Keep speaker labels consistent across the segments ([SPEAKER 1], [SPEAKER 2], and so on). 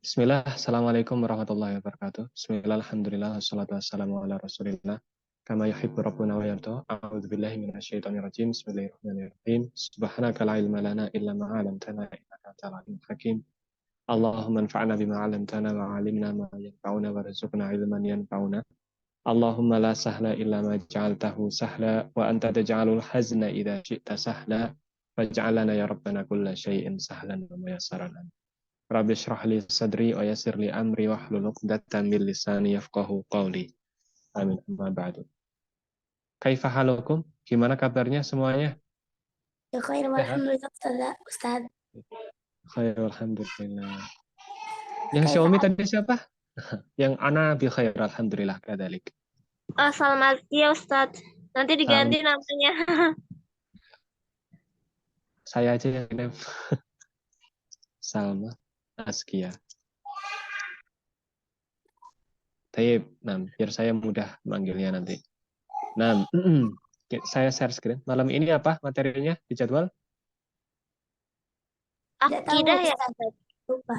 [SPEAKER 1] Bismillah, Assalamualaikum warahmatullahi wabarakatuh. Bismillah, alhamdulillah, wassalatu wassalamu ala rasulillah. Kama yuhibbu rabbuna wa yarda. A'udzu billahi minasyaitonir rajim. Bismillahirrahmanirrahim. Subhanaka la ilma lana illa ma 'allamtana innaka antal alimul hakim. Allahumma anfa'na bima 'allamtana wa 'allimna ma yanfa'una warzuqna 'ilman yanfa'una. Allahumma la sahla illa ma ja'altahu sahla wa anta taj'alul hazna idza syi'ta sahla. Faj'al lana ya rabbana kulla syai'in sahlan wa muyassaran. Rabbi shrah li sadri wa yassir li amri wahlul 'uqdatam min lisani yafqahu qawli. Amin. Amma ba'du. Kaifa halukum? Gimana kabarnya semuanya?
[SPEAKER 2] Ya khair,
[SPEAKER 1] Sehat?
[SPEAKER 2] alhamdulillah Ustaz.
[SPEAKER 1] Khair, alhamdulillah. Yang
[SPEAKER 2] Kaifa?
[SPEAKER 1] Xiaomi tadi siapa? Yang ana bi khair, alhamdulillah kadzalik.
[SPEAKER 3] Selamat ya Ustadz. Nanti diganti namanya.
[SPEAKER 1] Saya aja yang name. Salma Askia. Taib, nah, biar saya mudah manggilnya nanti. Nah, saya share screen. Malam ini apa materinya di jadwal?
[SPEAKER 3] Akidah ya.
[SPEAKER 2] Lupa.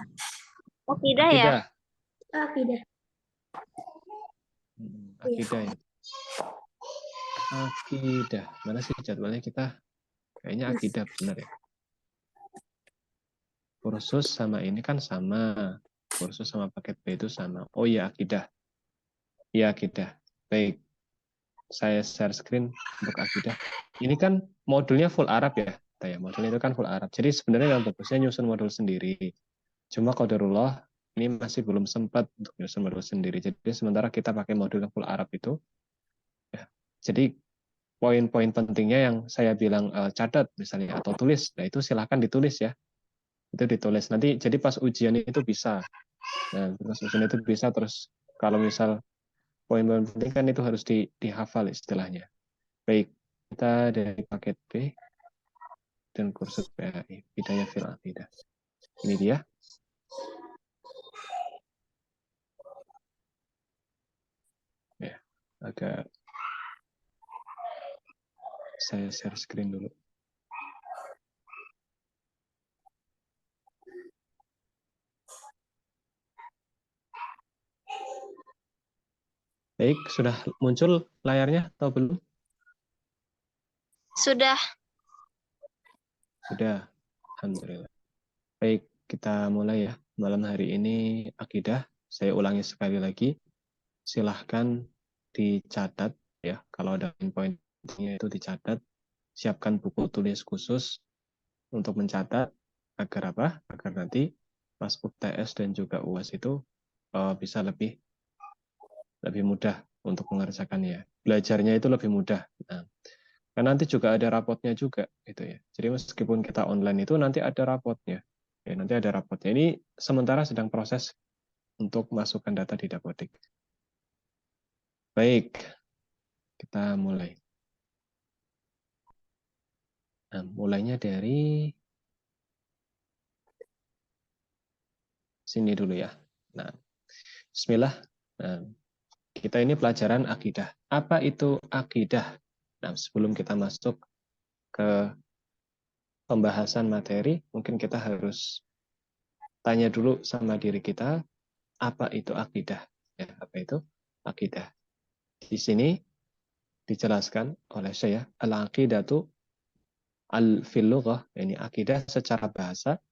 [SPEAKER 3] Akidah ya.
[SPEAKER 2] Akidah.
[SPEAKER 1] Akidah ya. Akidah. Mana sih jadwalnya kita? Kayaknya akidah benar ya. Kursus sama ini kan sama. Kursus sama paket B itu sama. Oh iya, akidah. Iya, akidah. Baik. Saya share screen untuk akidah. Ini kan modulnya full Arab ya. Modulnya itu kan full Arab. Jadi sebenarnya yang bagusnya nyusun modul sendiri. Cuma qadarullah ini masih belum sempat untuk nyusun modul sendiri. Jadi sementara kita pakai modul yang full Arab itu. Ya. Jadi poin-poin pentingnya yang saya bilang catat misalnya atau tulis. Nah itu silahkan ditulis ya. Itu ditulis. Nanti jadi pas ujian itu bisa. Nah, terus ujian itu bisa terus kalau misal poin-poin penting kan itu harus dihafal istilahnya. Baik, kita dari paket B dan kursus PAI, Bidayah fil Aqidah. Ini dia. Ya, agak saya share screen dulu. Baik, sudah muncul layarnya atau belum?
[SPEAKER 3] Sudah.
[SPEAKER 1] Sudah, alhamdulillah. Baik, kita mulai ya. Malam hari ini akidah. Saya ulangi sekali lagi. Silahkan dicatat ya. Kalau ada poin-poinnya itu dicatat. Siapkan buku tulis khusus untuk mencatat agar apa? Agar nanti pas UTS dan juga UAS itu bisa lebih mudah untuk mengerjakannya. Belajarnya itu lebih mudah. Nah, kan nanti juga ada rapotnya juga gitu ya. Jadi meskipun kita online itu nanti ada rapotnya. Ya, nanti ada rapotnya. Ini sementara sedang proses untuk masukkan data di Dapodik. Baik, kita mulai. Nah, mulainya dari sini dulu ya. Nah, bismillah. Nah, kita ini pelajaran akidah. Apa itu akidah? Nah, sebelum kita masuk ke pembahasan materi, mungkin kita harus tanya dulu sama diri kita, apa itu akidah? Ya, apa itu akidah? Di sini dijelaskan oleh saya, al-aqidatu al-fil lughah, ini akidah secara bahasa,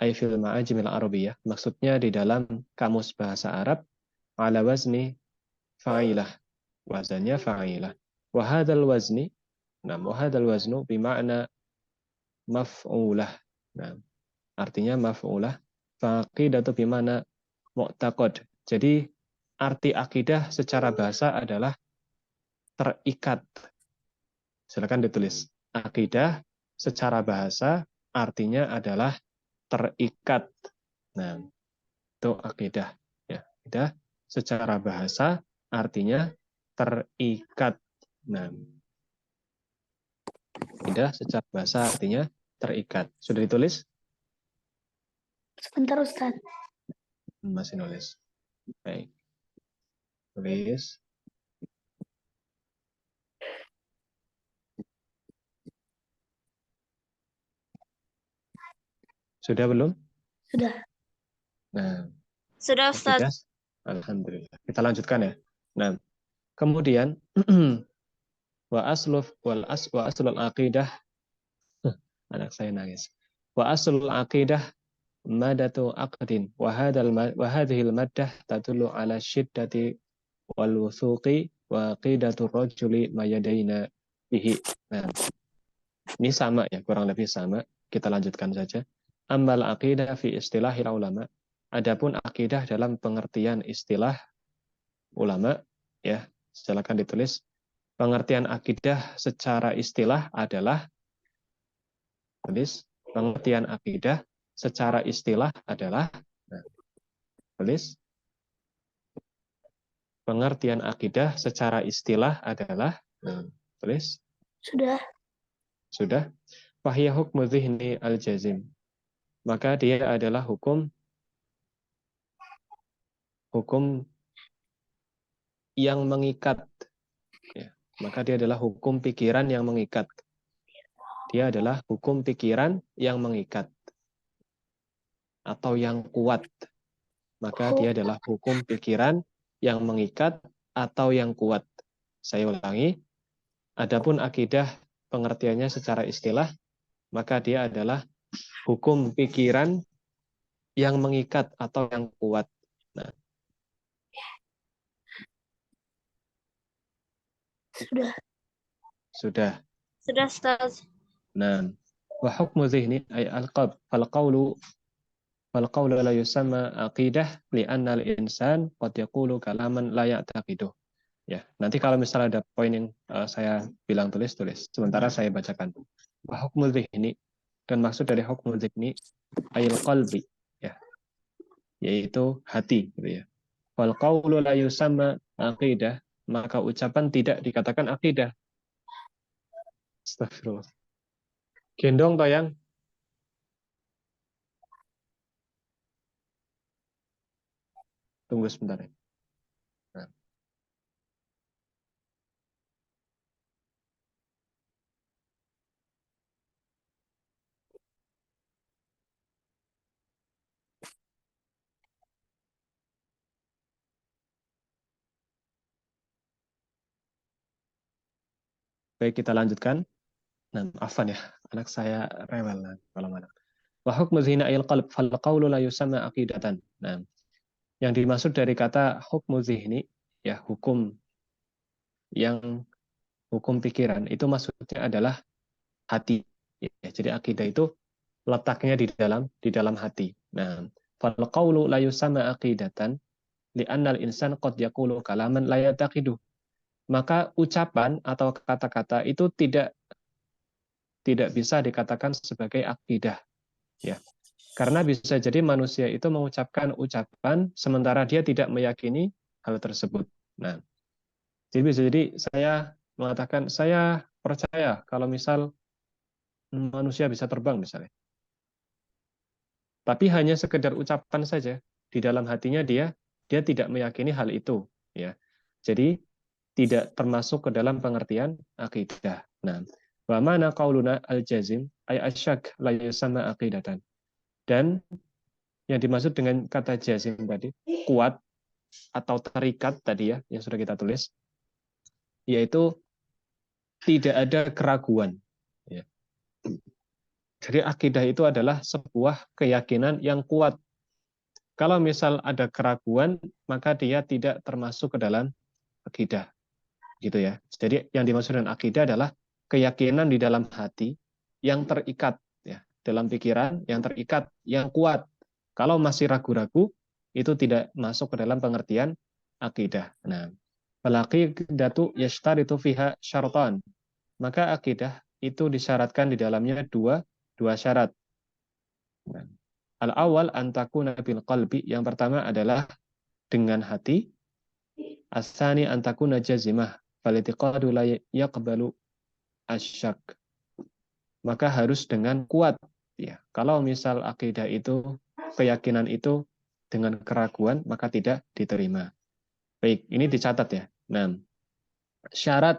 [SPEAKER 1] ay fil ma'ajimil arabiyah, maksudnya di dalam kamus bahasa Arab, ala wazni fa'ilah, wazannya fa'ilah. Wa hadzal wazni, nah wa hadzal waznu bima'na maf'ulah. Nah, artinya maf'ulah. Faqidatu bima'na mu'taqad. Jadi arti akidah secara bahasa adalah terikat. Silakan ditulis. Akidah secara bahasa artinya adalah terikat. Nah, itu akidah. Ya, akidah secara bahasa artinya terikat. Nah, akidah secara bahasa artinya terikat. Sudah ditulis?
[SPEAKER 2] Sebentar Ustaz.
[SPEAKER 1] Masih nulis. Baik. Tulis. Sudah belum?
[SPEAKER 2] Sudah.
[SPEAKER 1] Nah,
[SPEAKER 3] Sudah
[SPEAKER 1] akidah,
[SPEAKER 3] Ustaz.
[SPEAKER 1] alhamdulillah. Kita lanjutkan ya. Nah, kemudian wa aslul aqidah, anak saya nangis. Wa aslul aqidah madatu aqdin wa hadhil maddah tadullu ala syiddati wal wuthuqi wa qidatu rajuli mayadaina bihi. Nah, ini sama ya, kurang lebih sama. Kita lanjutkan saja. Ammal aqidah fi istilahil ulama. Adapun akidah dalam pengertian istilah ulama, ya, silakan ditulis. Pengertian akidah secara istilah adalah, tulis, pengertian akidah secara istilah adalah, nah, tulis, pengertian akidah secara istilah adalah, nah, tulis, sudah, fahiyya hukmu dzihni al-jazim. Maka dia adalah hukum yang mengikat, ya. Maka dia adalah hukum pikiran yang mengikat. Dia adalah hukum pikiran yang mengikat atau yang kuat. Maka dia adalah hukum pikiran yang mengikat atau yang kuat. Saya ulangi, adapun akidah pengertiannya secara istilah, maka dia adalah hukum pikiran yang mengikat atau yang kuat. Nah, sudah.
[SPEAKER 3] Sudah Ustaz.
[SPEAKER 1] Nah, wa hukmu dzihni ay al-qalb fal qawlu la yusamma aqidah li'anna al-insan qad yaqulu kalaman la ya'taqiduh. Ya, nanti kalau misalnya ada poin yang saya bilang tulis. Sementara saya bacakan. Wa hukmu dzihni, dan maksud dari hukmu dzihni ayil qalbi, ya, yaitu hati, gitu ya. Fal qawlu la yusamma aqidah, maka ucapan tidak dikatakan akidah. Astagfirullah. Gendong toyang. Tunggu sebentar ya. Nah. Baik, kita lanjutkan. Nah, afan ya, anak saya rewel kalau mana. Wa hukmu dzihni ayil qalb fal qawlu la yusamma aqidatan. Nah, yang dimaksud dari kata hukmu dzihni, ya, hukum pikiran, itu maksudnya adalah hati. Ya, jadi akidah itu letaknya di dalam hati. Nah, fal qawlu la yusamma aqidatan li'anna al-insan qad yaqulu kalaman la yataqidu. Maka ucapan atau kata-kata itu tidak bisa dikatakan sebagai akidah, ya. Karena bisa jadi manusia itu mengucapkan ucapan sementara dia tidak meyakini hal tersebut. Nah, jadi bisa jadi saya mengatakan saya percaya kalau misal manusia bisa terbang misalnya. Tapi hanya sekedar ucapan saja, di dalam hatinya dia tidak meyakini hal itu, ya. Jadi tidak termasuk ke dalam pengertian akidah. Nah, wa mana qauluna al-jazim ay asyak la yusamma aqidatan. Dan yang dimaksud dengan kata jazim tadi, kuat atau terikat tadi ya, yang sudah kita tulis, yaitu tidak ada keraguan. Ya. Jadi akidah itu adalah sebuah keyakinan yang kuat. Kalau misal ada keraguan, maka dia tidak termasuk ke dalam akidah. Gitu ya. Jadi yang dimaksud dengan akidah adalah keyakinan di dalam hati yang terikat, ya, dalam pikiran yang terikat, yang kuat. Kalau masih ragu-ragu, itu tidak masuk ke dalam pengertian akidah. Nah, al-aqidatu yashtaritu fiha syaratan. Maka akidah itu disyaratkan di dalamnya dua syarat. Al-awwal an takuna bil qalbi, yang pertama adalah dengan hati. As-tsani an takuna jazimah, fal i'tiqadu la yaqbalu asyak. Maka harus dengan kuat, ya. Kalau misal akidah itu, keyakinan itu dengan keraguan, maka tidak diterima. Baik, ini dicatat ya. Nah, syarat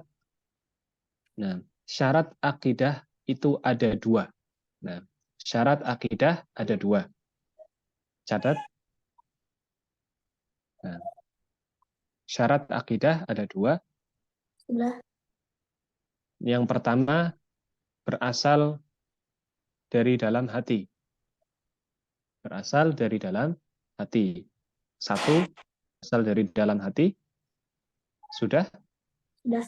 [SPEAKER 1] akidah itu ada dua. Nah, syarat akidah ada dua. Catat. Nah, syarat akidah ada 2.
[SPEAKER 2] Sudah.
[SPEAKER 1] Yang pertama, berasal dari dalam hati. Berasal dari dalam hati. 1, berasal dari dalam hati. Sudah.
[SPEAKER 2] Sudah.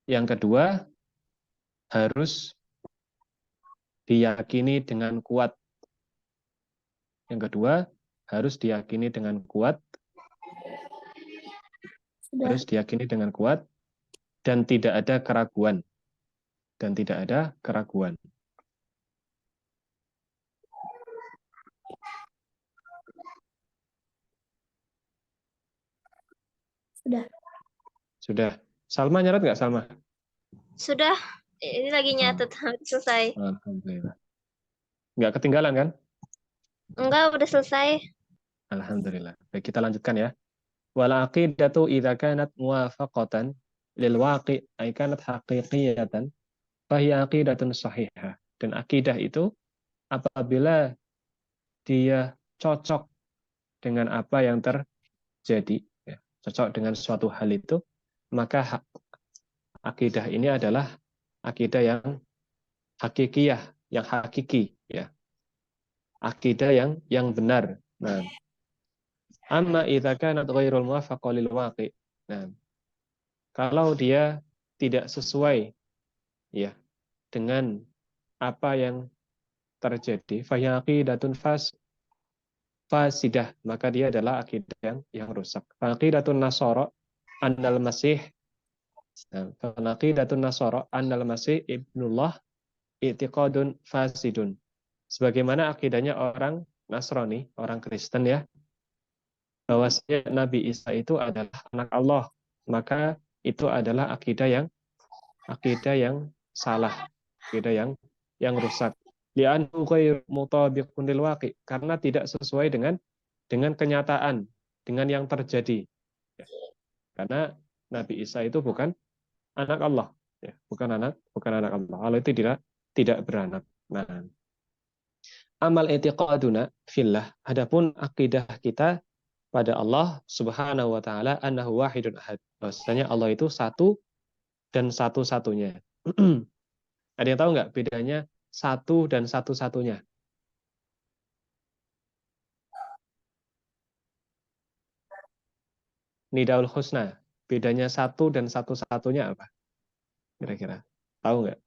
[SPEAKER 1] Yang kedua, harus diyakini dengan kuat. Yang kedua, harus diyakini dengan kuat.
[SPEAKER 2] Sudah.
[SPEAKER 1] Harus diyakini dengan kuat dan tidak ada keraguan. Dan tidak ada keraguan.
[SPEAKER 2] Sudah.
[SPEAKER 1] Sudah. Salma nyarat nggak, Salma?
[SPEAKER 3] Sudah. Ini lagi nyatet. Selesai.
[SPEAKER 1] Alhamdulillah. Nggak ketinggalan kan?
[SPEAKER 3] Enggak, udah selesai.
[SPEAKER 1] Alhamdulillah. Baik, kita lanjutkan ya. Wal aqidatu idza kanat muwafaqatan lil waqi' ay kanat haqiqiyatan fa hiya aqidatun shahihah. Dan akidah itu apabila dia cocok dengan apa yang terjadi, ya, cocok dengan suatu hal itu, maka akidah ini adalah akidah yang hakikiyah, yang hakiki, ya. Akidah yang benar. Nah, amma idza kanat ghairul muwaffaqa lil waqi'. Nah, kalau dia tidak sesuai, ya, dengan apa yang terjadi, fa hiya aqidatun fasidah, maka dia adalah akidah yang rusak. Aqidatun nasara annal masih, aqidatun nasara annal masih ibnullah i'tiqadun fasidun. Sebagaimana akidahnya orang Nasrani, orang Kristen, ya, bahwasanya Nabi Isa itu adalah anak Allah, maka itu adalah akidah yang salah, akidah yang rusak. Li'annahu ghairu mutabiqun lil waqi', karena tidak sesuai dengan kenyataan, dengan yang terjadi. Ya. Karena Nabi Isa itu bukan anak Allah, ya, bukan anak Allah. Allah itu tidak beranak. Nah, amal i'tiqaduna fillah, adapun akidah kita pada Allah Subhanahu wa taala annahu wahidun ahad. Bahwasanya Allah itu satu dan satu-satunya. Ada yang tahu nggak bedanya satu dan satu-satunya? Nidaul Husna. Bedanya satu dan satu-satunya apa? Kira-kira. Tahu nggak?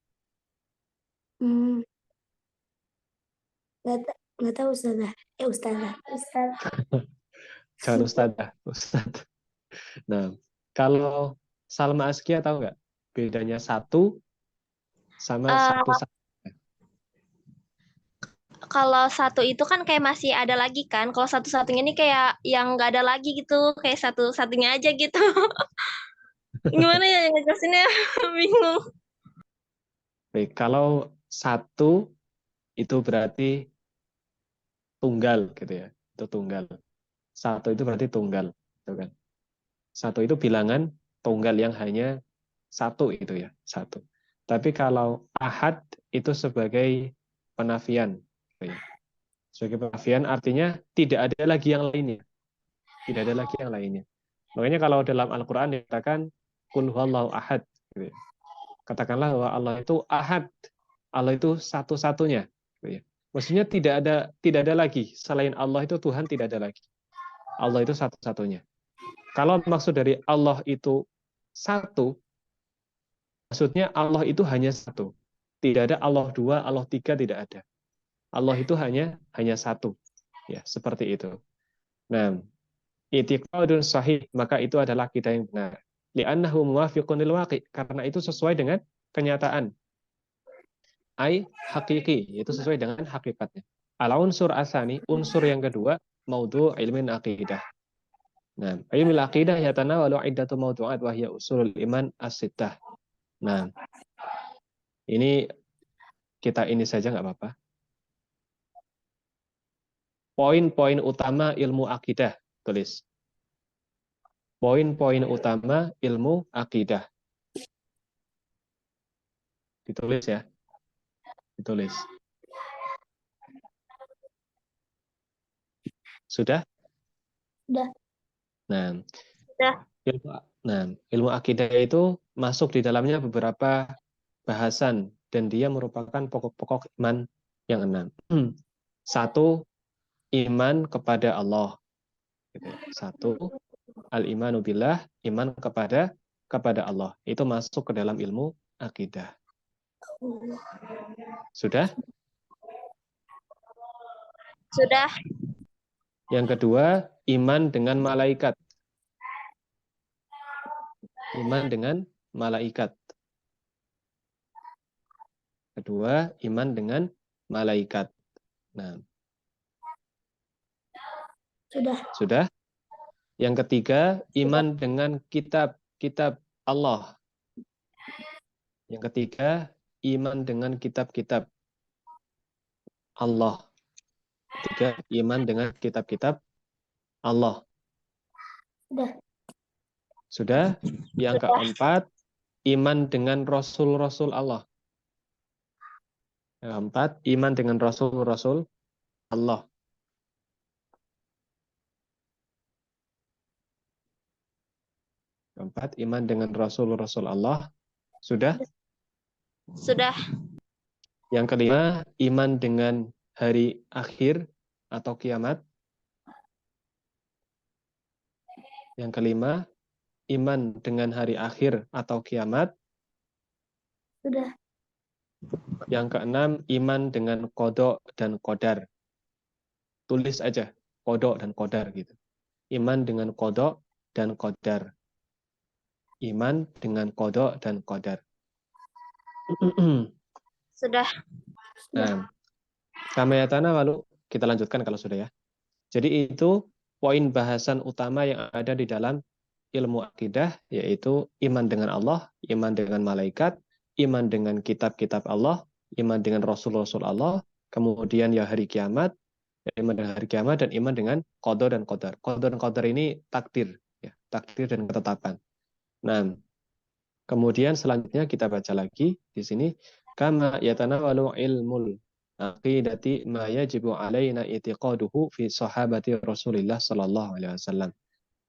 [SPEAKER 2] Nggak tahu Ustazah. Ustazah.
[SPEAKER 1] Jangan Ustadzah. Ustadz. Nah, kalau Salma Askia tahu nggak? Bedanya satu sama
[SPEAKER 3] Eh,
[SPEAKER 1] satu-satu.
[SPEAKER 3] Kalau satu itu kan kayak masih ada lagi kan. Kalau satu-satunya ini kayak yang nggak ada lagi gitu. Kayak satu-satunya aja gitu. Gimana ya ngejelasinnya? Bingung.
[SPEAKER 1] Baik, kalau satu itu berarti tunggal gitu ya. Itu tunggal. Satu itu berarti tunggal, gitu kan. Satu itu bilangan tunggal yang hanya satu itu ya, satu. Tapi kalau ahad itu sebagai penafian, gitu ya. Sebagai penafian artinya tidak ada lagi yang lainnya. Tidak ada lagi yang lainnya. Makanya kalau dalam Al-Qur'an dikatakan qul huwallahu ahad, gitu ya. Katakanlah bahwa Allah itu ahad. Allah itu satu-satunya, gitu ya. Maksudnya tidak ada lagi selain Allah itu Tuhan, tidak ada lagi. Allah itu satu-satunya. Kalau maksud dari Allah itu satu, maksudnya Allah itu hanya satu. Tidak ada Allah dua, Allah tiga, tidak ada. Allah itu hanya satu. Ya, seperti itu. Nah, i'tiqadun sahih, maka itu adalah kita yang benar. Li'annahu muwafiqun lil waqi', karena itu sesuai dengan kenyataan. Ai hakiki, itu sesuai dengan hakikatnya. Al-unsur asani, unsur yang kedua, maudhu ilmin aqidah. Nah, ilmu aqidah yatanawalu iddatu mawdu'at wa hiya usulul iman as-sittah. Nah, ini kita ini saja nggak apa-apa. Poin-poin utama ilmu akidah, tulis. Poin-poin utama ilmu akidah. Ditulis ya. Ditulis. Sudah?
[SPEAKER 2] Sudah.
[SPEAKER 1] Nah,
[SPEAKER 3] Sudah.
[SPEAKER 1] ilmu akidah itu masuk di dalamnya beberapa bahasan dan dia merupakan pokok-pokok iman yang 6. Satu, iman kepada Allah. Gitu ya. Satu, al-imanu billah, iman kepada Allah. Itu masuk ke dalam ilmu akidah. Sudah?
[SPEAKER 3] Sudah.
[SPEAKER 1] Yang kedua, iman dengan malaikat. Iman dengan malaikat. Kedua, iman dengan malaikat. Nah, sudah. Yang ketiga, iman dengan kitab Allah. Yang ketiga, iman dengan kitab-kitab Allah. Ketiga, iman dengan kitab-kitab Allah. Sudah. Yang keempat, iman dengan Rasul-Rasul Allah. Yang keempat, iman dengan Rasul-Rasul Allah. Keempat, iman dengan Rasul-Rasul Allah. Sudah?
[SPEAKER 3] Sudah.
[SPEAKER 1] Yang kelima, iman dengan hari akhir atau kiamat. Yang kelima, iman dengan hari akhir atau kiamat.
[SPEAKER 2] Sudah.
[SPEAKER 1] Yang keenam, iman dengan qada dan qadar. Tulis aja, qada dan qadar gitu. Iman dengan qada dan qadar. Iman dengan qada dan qadar.
[SPEAKER 3] Sudah.
[SPEAKER 1] Nah, kamayatana lalu kita lanjutkan kalau sudah ya. Jadi itu poin bahasan utama yang ada di dalam ilmu akidah, yaitu iman dengan Allah, iman dengan malaikat, iman dengan kitab-kitab Allah, iman dengan Rasul-Rasul Allah, kemudian ya hari kiamat, iman dengan hari kiamat, dan iman dengan qada dan qadar. Qada dan qadar ini takdir, ya, takdir dan ketetapan. Nah, kemudian selanjutnya kita baca lagi di sini, kama yatanawalu ilmul aqidati ma yajibu alaina i'tiqaduhu fi sahabati Rasulillah sallallahu alaihi wasallam.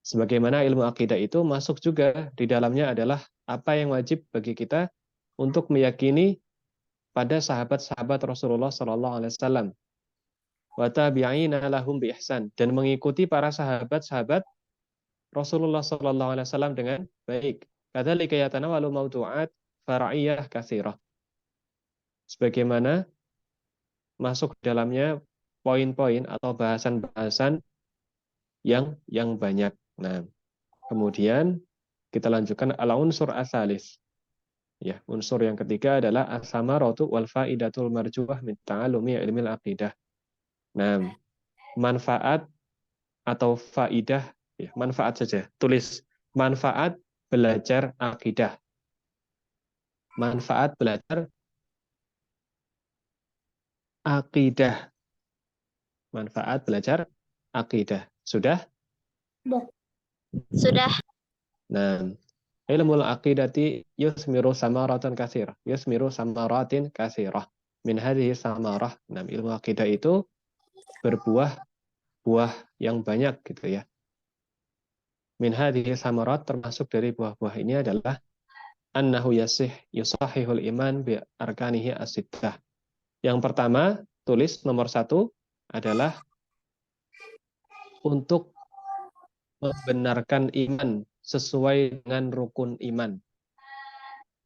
[SPEAKER 1] Sebagaimana ilmu akidah itu masuk juga di dalamnya adalah apa yang wajib bagi kita untuk meyakini pada sahabat-sahabat Rasulullah sallallahu alaihi wasallam. Wa tabi'ina lahum bi ihsan, dan mengikuti para sahabat-sahabat Rasulullah sallallahu alaihi wasallam dengan baik. Kadzalika yatanawalu mawdu'at far'iyah katsirah. Sebagaimana masuk di dalamnya poin-poin atau bahasan-bahasan yang banyak. Nah, kemudian kita lanjutkan al-unsur asalis. Ya, unsur yang ketiga adalah as-samaratu wal faidatul marjuah min ta'allumi ilmil aqidah. Nah, manfaat atau faidah, ya, manfaat saja. Tulis manfaat belajar akidah. Manfaat belajar akidah. Manfaat belajar akidah. Sudah?
[SPEAKER 3] Sudah.
[SPEAKER 1] Nah, ilmul aqidati yusmiru samaratan katsirah. Yusmiru samaratin katsirah. Min hadhihi samarah. Nah, ilmu akidah itu berbuah yang banyak gitu ya. Min hadhihi samarat, termasuk dari buah-buah ini adalah annahu yusahihul iman bi arkanihi as-sittah. Yang pertama, tulis nomor 1 adalah untuk membenarkan iman sesuai dengan rukun iman.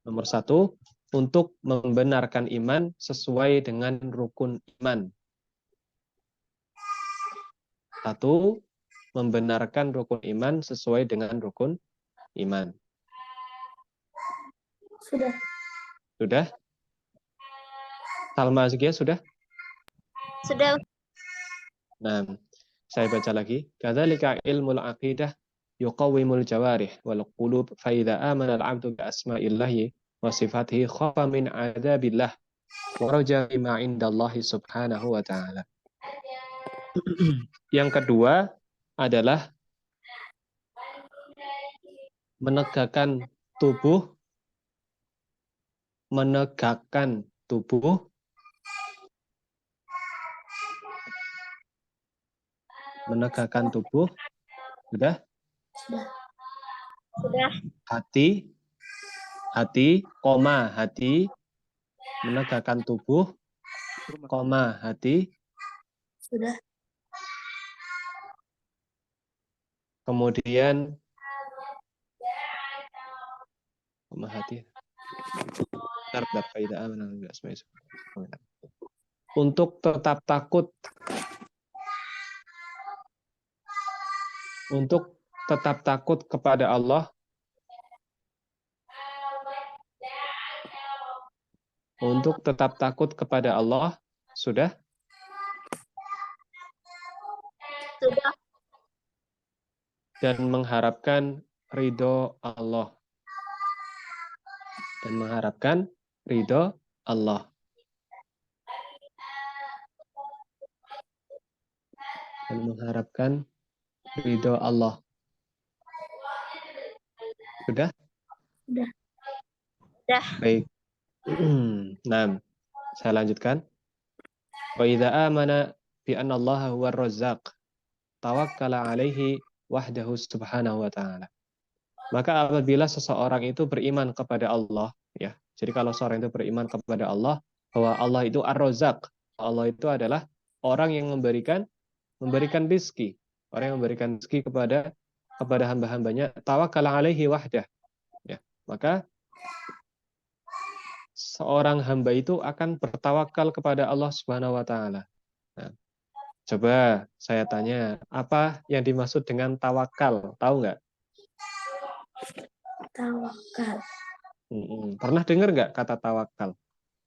[SPEAKER 1] Nomor 1, untuk membenarkan iman sesuai dengan rukun iman. 1, membenarkan rukun iman sesuai dengan rukun iman.
[SPEAKER 2] Sudah.
[SPEAKER 1] Sudah? Salma Azkia sudah?
[SPEAKER 3] Sudah.
[SPEAKER 1] Nah, saya baca lagi. Kadzalika ilmul aqidah yuqawwimul jawarih wal qulub fa idza amana al-'abdu bi asma'illahi wa sifatihi khafa min 'adzabillah wa raja bima 'indallahi subhanahu wa ta'ala. Yang kedua adalah menegakkan tubuh sudah,
[SPEAKER 3] Sudah.
[SPEAKER 1] Hati, koma, hati, menegakkan tubuh, koma, hati,
[SPEAKER 2] Sudah.
[SPEAKER 1] kemudian, koma, hati. Untuk tetap takut. Untuk tetap takut kepada Allah. Untuk tetap takut kepada Allah. Sudah?
[SPEAKER 3] Sudah.
[SPEAKER 1] Dan mengharapkan ridho Allah. Dan mengharapkan ridho Allah. Dan mengharapkan ridho Allah. Sudah?
[SPEAKER 2] Sudah.
[SPEAKER 3] Sudah.
[SPEAKER 1] Baik. Nah, saya lanjutkan. Wa idza amana bi anna Allah huwa ar-razzaq tawakkala alaihi wahdahu subhanahu wa ta'ala. Maka apabila seseorang itu beriman kepada Allah, ya. Jadi kalau seorang itu beriman kepada Allah bahwa Allah itu ar-razzaq, Allah itu adalah orang yang memberikan rezeki, orang yang memberikan rezeki kepada hamba-hambanya, tawakkala alaihi wahdah. Ya. Maka seorang hamba itu akan bertawakal kepada Allah Subhanahu wa taala. Nah, coba saya tanya, apa yang dimaksud dengan tawakal? Tahu nggak?
[SPEAKER 2] Tawakal.
[SPEAKER 1] Pernah dengar nggak kata tawakal?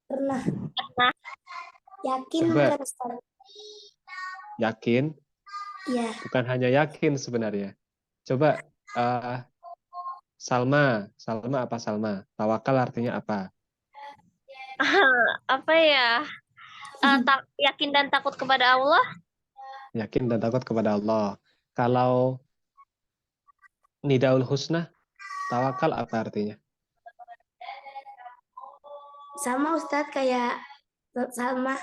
[SPEAKER 2] Pernah. Yakin
[SPEAKER 1] Coba.
[SPEAKER 2] bukan Ustaz?
[SPEAKER 1] Yakin?
[SPEAKER 2] Iya.
[SPEAKER 1] Bukan hanya yakin sebenarnya. Coba Salma apa Salma? Tawakal artinya apa?
[SPEAKER 3] Apa ya? Yakin dan takut kepada Allah.
[SPEAKER 1] Yakin dan takut kepada Allah. Kalau Nidaul Husna, tawakal apa artinya?
[SPEAKER 2] Sama Ustaz kayak Salma.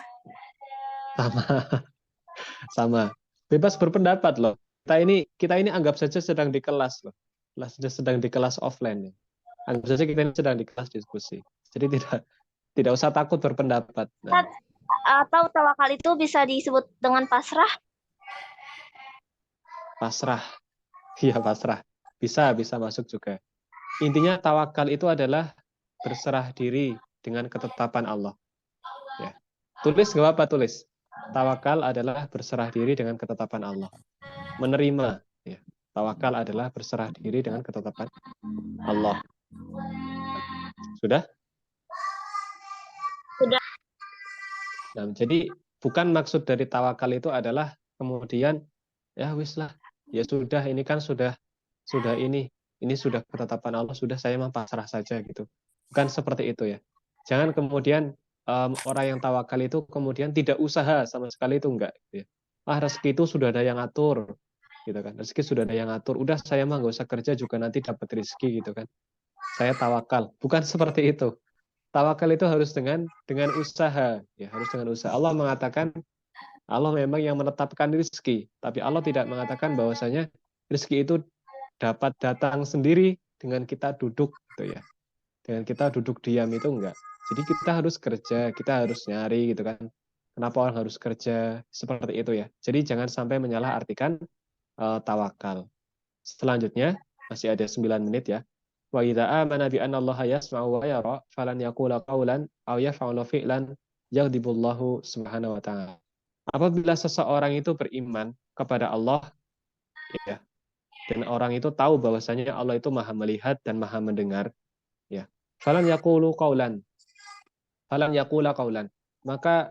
[SPEAKER 1] Sama. Bebas berpendapat loh. Kita ini anggap saja sedang di kelas loh. Sedang di kelas offline. Anggap saja kita ini sedang di kelas diskusi. Jadi tidak usah takut berpendapat. Nah.
[SPEAKER 3] Atau tawakal itu bisa disebut dengan pasrah?
[SPEAKER 1] Pasrah. Iya, pasrah. Bisa masuk juga. Intinya tawakal itu adalah berserah diri dengan ketetapan Allah. Ya. Tulis nggak apa-apa, tulis. Tawakal adalah berserah diri dengan ketetapan Allah. Menerima. Ya. Tawakal adalah berserah diri dengan ketetapan Allah. Sudah?
[SPEAKER 3] Sudah.
[SPEAKER 1] Nah, jadi bukan maksud dari tawakal itu adalah kemudian ya wis lah, ya sudah, ini kan sudah ini sudah ketetapan Allah, sudah saya mah pasrah saja gitu. Bukan seperti itu ya. Jangan kemudian orang yang tawakal itu kemudian tidak usaha sama sekali, itu enggak. Gitu ya. Rezeki itu sudah ada yang atur, gitu kan. Rezeki sudah ada yang atur. Udah saya mah nggak usah kerja juga nanti dapat rezeki gitu kan. Saya tawakal. Bukan seperti itu. Tawakal itu harus dengan usaha, ya harus dengan usaha. Allah mengatakan Allah memang yang menetapkan rezeki, tapi Allah tidak mengatakan bahwasanya rezeki itu dapat datang sendiri dengan kita duduk gitu ya. Dengan kita duduk diam itu enggak. Jadi kita harus kerja, kita harus nyari gitu kan. Kenapa orang harus kerja? Seperti itu ya. Jadi jangan sampai menyalahartikan tawakal. Selanjutnya masih ada 9 menit ya. Wa idza amana bi anna Allah yasma'u wa yara falan yaqula qawlan aw yaf'ala fi'lan yaghdibullahu subhanahu wa ta'ala. Apabila seseorang itu beriman kepada Allah, ya, dan orang itu tahu bahwasanya Allah itu Maha melihat dan Maha mendengar, ya. Falan yaqulu qawlan. Falan yaqula qawlan. Maka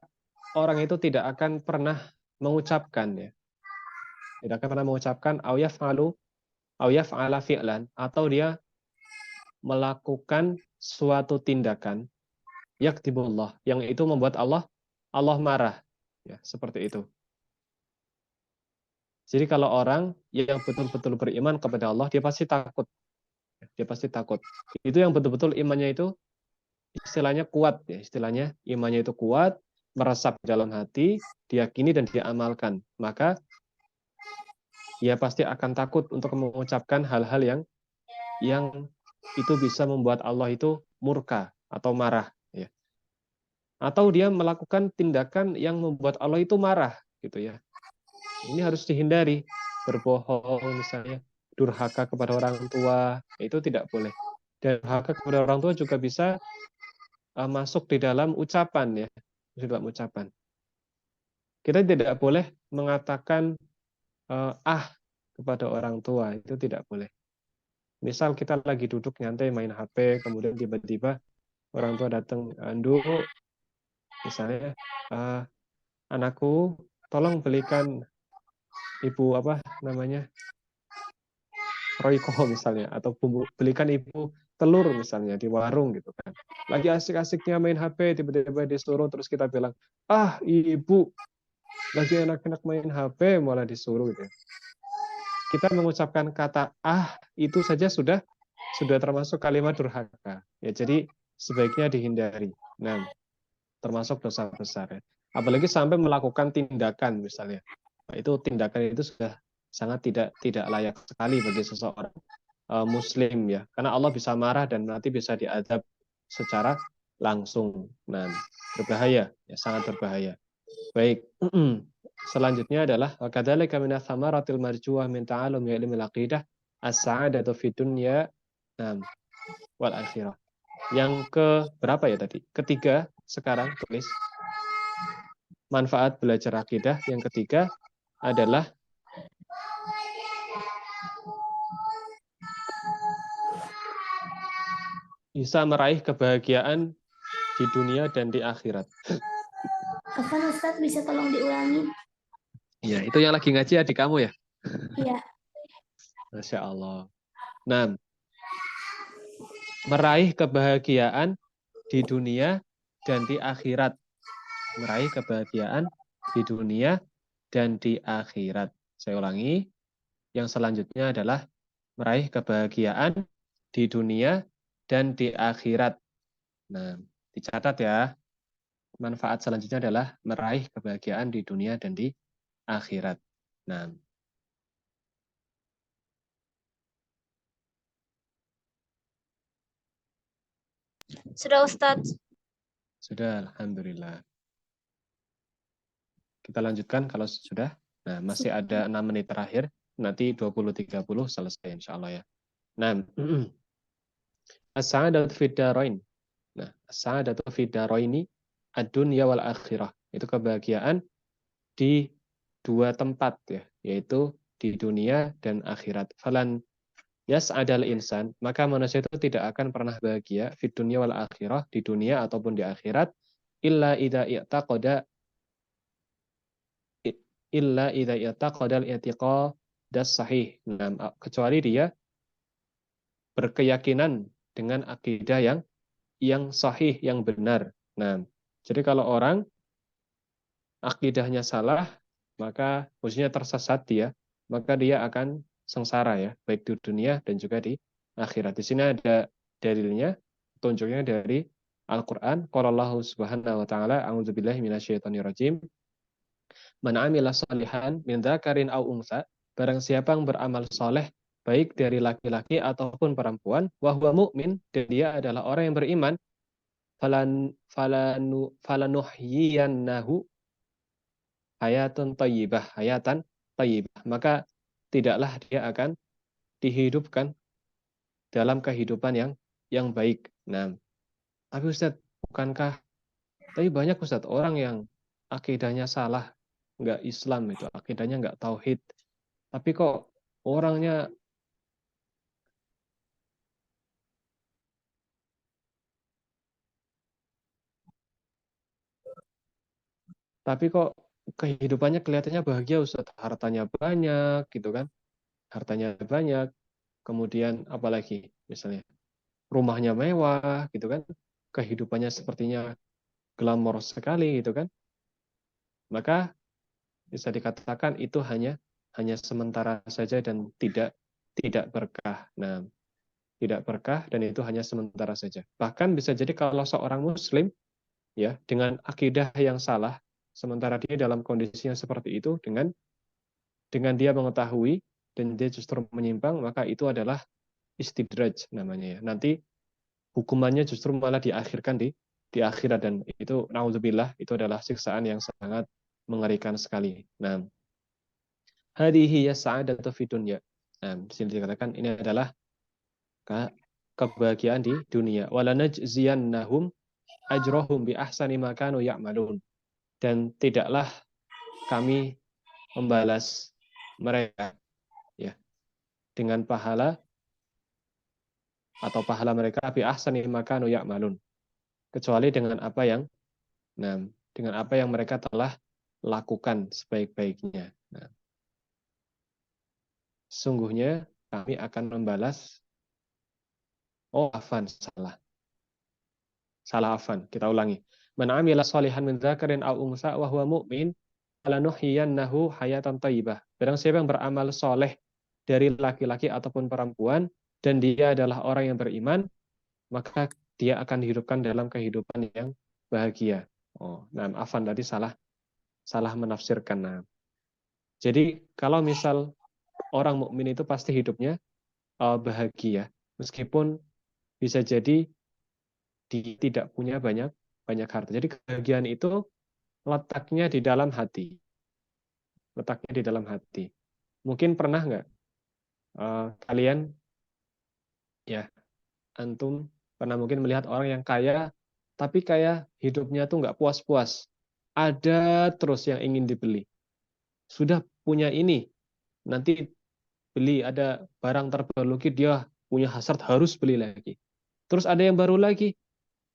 [SPEAKER 1] orang itu tidak akan pernah mengucapkan, ya. Tidak akan pernah mengucapkan aw yaf'ala fi'lan, atau dia melakukan suatu tindakan yaktibullah, yang itu membuat Allah marah, ya, seperti itu. Jadi kalau orang yang betul-betul beriman kepada Allah, dia pasti takut. Dia pasti takut. Itu yang betul-betul imannya itu istilahnya kuat, ya, istilahnya imannya itu kuat, meresap dalam hati, diyakini dan diamalkan. Maka ia pasti akan takut untuk mengucapkan hal-hal yang itu bisa membuat Allah itu murka atau marah, ya. Atau dia melakukan tindakan yang membuat Allah itu marah, gitu ya. Ini harus dihindari. Berbohong misalnya, durhaka kepada orang tua, itu tidak boleh. Dan durhaka kepada orang tua juga bisa masuk di dalam ucapan, ya, di dalam ucapan. Kita tidak boleh mengatakan kepada orang tua, itu tidak boleh. Misal kita lagi duduk nyantai main HP, kemudian tiba-tiba orang tua datang, "Nduk, misalnya, anakku, tolong belikan ibu apa namanya Royco misalnya, atau belikan ibu telur misalnya di warung gitu kan. Lagi asik-asiknya main HP, tiba-tiba disuruh, terus kita bilang, ibu lagi enak-enak main HP malah disuruh gitu. Kita mengucapkan kata itu saja sudah termasuk kalimat durhaka. Ya, jadi sebaiknya dihindari. Nah, termasuk dosa besar, ya. Apalagi sampai melakukan tindakan misalnya. Nah, itu tindakan itu sudah sangat tidak layak sekali bagi seseorang muslim, ya. Karena Allah bisa marah dan nanti bisa diadab secara langsung. Nah, berbahaya, ya, sangat berbahaya. Baik. Selanjutnya adalah wakadzalika min tsamaratil marjuah min ta'allumi ilmil aqidah as-sa'adatu fid dunya wal akhirah. Yang ke berapa ya tadi? Ketiga, sekarang tulis. Manfaat belajar akidah. Yang ketiga adalah bisa meraih kebahagiaan di dunia dan di akhirat.
[SPEAKER 2] Afwan Ustadz, bisa tolong diulangi?
[SPEAKER 1] Ya, itu yang lagi ngaji adik kamu ya?
[SPEAKER 2] Iya.
[SPEAKER 1] Masya Allah. Nah, meraih kebahagiaan di dunia dan di akhirat. Meraih kebahagiaan di dunia dan di akhirat. Saya ulangi, yang selanjutnya adalah meraih kebahagiaan di dunia dan di akhirat. Nah, dicatat ya. Manfaat selanjutnya adalah meraih kebahagiaan di dunia dan di akhirat. Nah,
[SPEAKER 3] Sudah Ustadz.
[SPEAKER 1] sudah, alhamdulillah. Kita lanjutkan kalau sudah. Nah, masih ada 6 menit terakhir. Nanti 20.30 selesai insya Allah ya. Nah, as-sa'adatu fid darain. Nah, as-sa'adatu fid daraini ad-dunya wal akhirah. Itu kebahagiaan di dua tempat ya, yaitu di dunia dan akhirat. Falan yas'adal insan, maka manusia itu tidak akan pernah bahagia fid dunya wal akhirah, di dunia ataupun di akhirat, illa idza i'taqada al-i'tiqadas sahih. Nah, kecuali dia berkeyakinan dengan akidah yang sahih, yang benar. Nah, jadi kalau orang akidahnya salah, maka maksudnya tersesat dia, maka dia akan sengsara ya, baik di dunia dan juga di akhirat. Di sini ada dalilnya, tunjuknya dari Al-Qur'an. Qala Allah Subhanahu wa taala, a'udzubillahi minasyaitonirrajim. Man 'amila shalihan min dzakarin aw untsa, barang siapa yang beramal soleh baik dari laki-laki ataupun perempuan, wa huwa mu'min, dan dia adalah orang yang beriman, falanuhyiyannahu hayatan thayyibah, maka tidaklah dia akan dihidupkan dalam kehidupan yang baik. Nah, tapi Ustadz, bukankah tapi banyak Ustadz orang yang akidahnya salah, nggak Islam, itu akidahnya nggak tauhid, tapi kok orangnya kehidupannya kelihatannya bahagia Ustadz, hartanya banyak gitu kan, hartanya banyak, kemudian apalagi misalnya rumahnya mewah gitu kan, kehidupannya sepertinya glamor sekali gitu kan, maka bisa dikatakan itu hanya sementara saja dan tidak berkah. Nah, tidak berkah dan itu hanya sementara saja. Bahkan bisa jadi kalau seorang muslim ya dengan akidah yang salah, sementara dia dalam kondisi yang seperti itu, dengan dia mengetahui dan dia justru menyimpang, maka itu adalah istidraj namanya ya. Nanti hukumannya justru malah diakhirkan di akhirat, dan itu naudzubillah, itu adalah siksaan yang sangat mengerikan sekali. Nah, hadhihi as-sa'adatu fid dunya. Nah, di sini dikatakan ini adalah kebahagiaan di dunia. Walanajziyannahum ajrahum bi ahsani ma kanu ya'malun. Dan tidaklah kami membalas mereka ya dengan pahala atau pahala mereka bi ahsani ma kanu ya'malun, kecuali dengan apa yang dengan apa yang mereka telah lakukan sebaik-baiknya. Nah, sungguhnya kami akan membalas. Oh, afan, salah afan. Kita ulangi. Man amila shalihan min dzakarin aw unsa wa huwa mu'min falanuhyiyannahu hayatan thayyibah. Barang siapa yang beramal soleh dari laki-laki ataupun perempuan dan dia adalah orang yang beriman, maka dia akan dihidupkan dalam kehidupan yang bahagia. Oh, nah, afan tadi salah menafsirkan. Nah, jadi kalau misal orang mukmin itu pasti hidupnya bahagia, meskipun bisa jadi dia tidak punya banyak harta. Jadi kebahagiaan itu letaknya di dalam hati. Letaknya di dalam hati. Mungkin pernah nggak kalian, ya, antum pernah mungkin melihat orang yang kaya, tapi kayak hidupnya tuh nggak puas-puas. Ada terus yang ingin dibeli. Sudah punya ini, nanti beli, ada barang terbaru lagi, dia punya hasrat harus beli lagi. Terus ada yang baru lagi,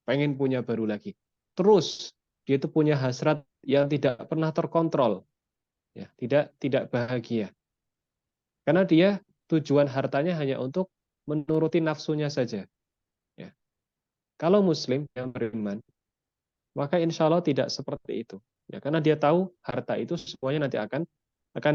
[SPEAKER 1] pengen punya baru lagi. Terus dia itu punya hasrat yang tidak pernah terkontrol, ya, tidak bahagia. Karena dia tujuan hartanya hanya untuk menuruti nafsunya saja. Ya. Kalau Muslim yang beriman, maka insya Allah tidak seperti itu. Ya, karena dia tahu harta itu semuanya nanti akan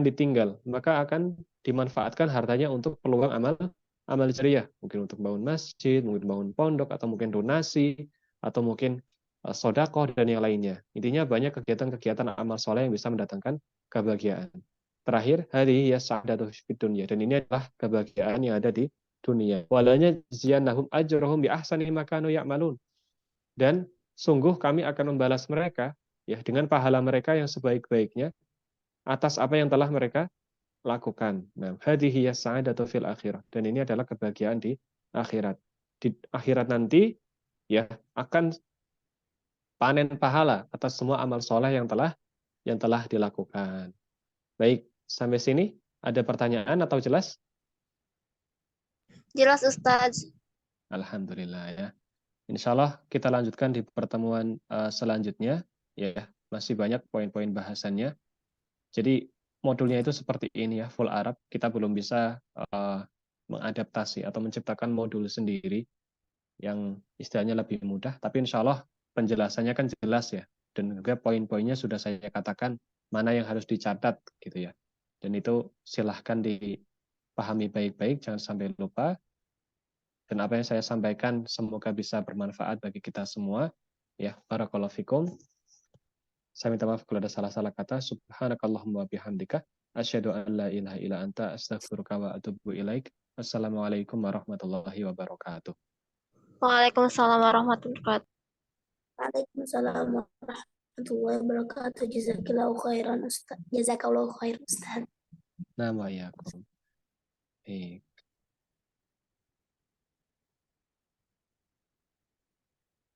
[SPEAKER 1] ditinggal, maka akan dimanfaatkan hartanya untuk peluang amal jariah, mungkin untuk bangun masjid, mungkin bangun pondok, atau mungkin donasi, atau mungkin sodakoh dan yang lainnya. Intinya banyak kegiatan-kegiatan amal soleh yang bisa mendatangkan kebahagiaan. Terakhir, hari ya sa'adatu fid dunya, dan ini adalah kebahagiaan yang ada di dunia. Walanya ziyannahum ajrahum bi ahsani ma kanu ya'malun. Dan sungguh kami akan membalas mereka ya dengan pahala mereka yang sebaik-baiknya atas apa yang telah mereka lakukan. Nah, hadhihi as-sa'adatu fil akhirah. Dan ini adalah kebahagiaan di akhirat. Di akhirat nanti ya akan panen pahala atas semua amal soleh yang telah dilakukan. Baik, sampai sini ada pertanyaan atau jelas?
[SPEAKER 3] Jelas Ustaz.
[SPEAKER 1] Alhamdulillah ya. Insya Allah kita lanjutkan di pertemuan selanjutnya. Ya, masih banyak poin-poin bahasannya. Jadi modulnya itu seperti ini ya, full Arab. Kita belum bisa mengadaptasi atau menciptakan modul sendiri yang istilahnya lebih mudah. Tapi insya Allah penjelasannya kan jelas ya. Dan juga poin-poinnya sudah saya katakan mana yang harus dicatat gitu ya. Dan itu silahkan dipahami baik-baik, jangan sampai lupa. Dan apa yang saya sampaikan semoga bisa bermanfaat bagi kita semua. Ya, barakallahu fikum. Saya minta maaf kalau ada salah-salah kata. Subhanakallahumma bihamdika asyhadu an la ilaha illa anta astaghfiruka wa atubu ilaik. Assalamualaikum warahmatullahi wabarakatuh.
[SPEAKER 3] Waalaikumsalam warahmatullahi wabarakatuh.
[SPEAKER 2] Waalaikumsalam warahmatullahi wabarakatuh. Jazakallahu khairan Ustaz. Jazakallahu khairan Ustaz.
[SPEAKER 1] Nama ya.